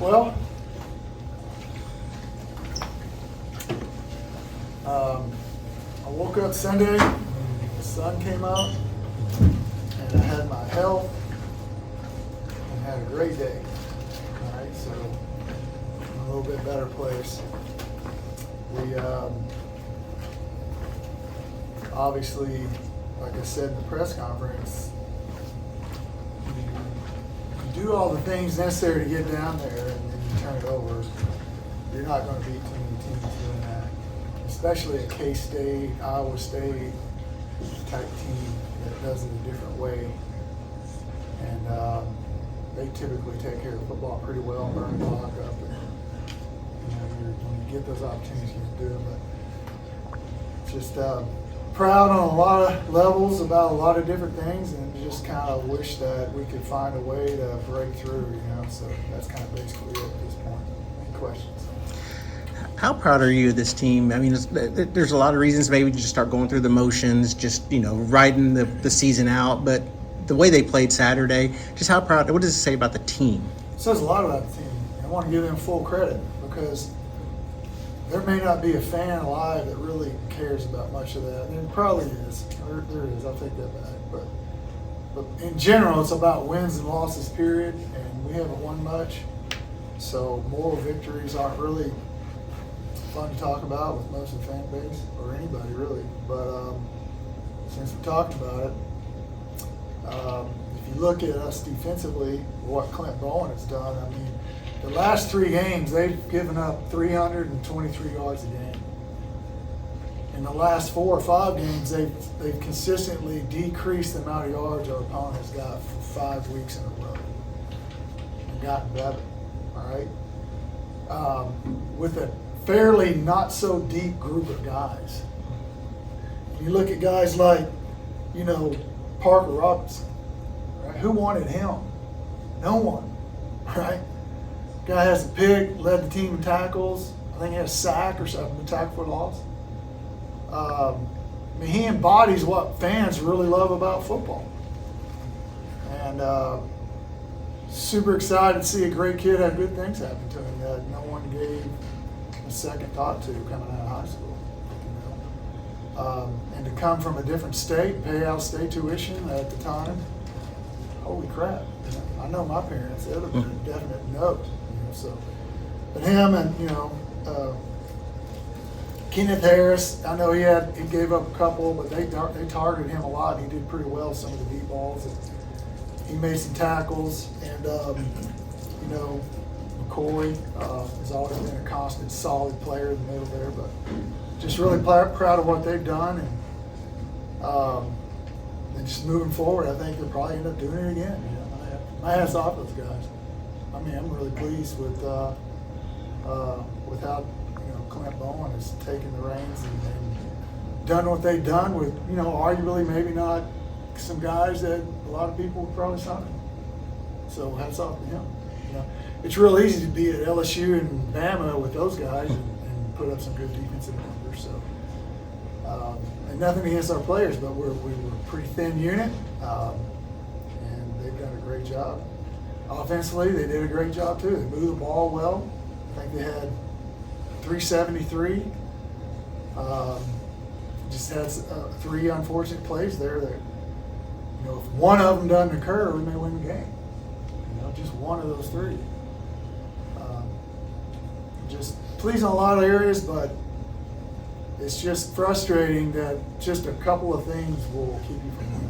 Well, I woke up Sunday, the sun came out, and I had my health and had a great day. All right, so I'm in a little bit better place. We obviously, like I said in the press conference, you do all the things necessary to get down there, and then you turn it over. You're not going to beat too many teams doing that, especially a K-State, Iowa State type team that does it a different way. And they typically take care of football pretty well, burn the clock up, and when you get those opportunities, you do them. But just proud on a lot of levels about a lot of different things, and just kind of wish that we could find a way to break through. So that's kind of basically it at this point. Any questions? How proud are you of this team? I mean, there's a lot of reasons maybe to just start going through the motions, just, riding the season out. But the way they played Saturday, just how proud, what does it say about the team? It says a lot about the team. I want to give them full credit because there may not be a fan alive that really cares about much of that. And there probably is. There is. I'll take that back. But in general, it's about wins and losses, period. And we haven't won much. So moral victories aren't really fun to talk about with most of the fan base, or anybody really. But since we talked about it, if you look at us defensively, what Clint Bowen has done, I mean, the last 3 games, they've given up 323 yards a game. In the last 4 or 5 games, they've consistently decreased the amount of yards our opponent has got for 5 weeks in a row and gotten better, all right? With a fairly not so deep group of guys. You look at guys like, Parker Robinson, right? Who wanted him? No one, right? Guy has a pick, led the team in tackles. I think he had a sack or something, a tackle for loss. I mean, he embodies what fans really love about football. And super excited to see a great kid have good things happen to him that no one gave a second thought to coming out of high school. And to come from a different state, pay out state tuition at the time, holy crap. I know my parents, it would have been a definite no. So, but him and, Kenneth Harris, I know he gave up a couple, but they targeted him a lot. He did pretty well some of the deep balls. And he made some tackles, and McCoy has always been a constant, solid player in the middle there. But just really proud of what they've done, and just moving forward, I think they'll probably end up doing it again. My hat's off those guys. I mean, I'm really pleased with how Clint Bowen has taken the reins and done what they've done with, arguably maybe not some guys that a lot of people would probably sign. So hats off to him. It's real easy to be at LSU and Bama with those guys and put up some good defensive numbers. So, and nothing against our players, but we were a pretty thin unit, and they've done a great job. Offensively, they did a great job too. They moved the ball well. I think they had 373. Just had 3 unfortunate plays there that, if one of them doesn't occur, we may win the game. Just one of those 3. Just pleased in a lot of areas, but it's just frustrating that just a couple of things will keep you from winning.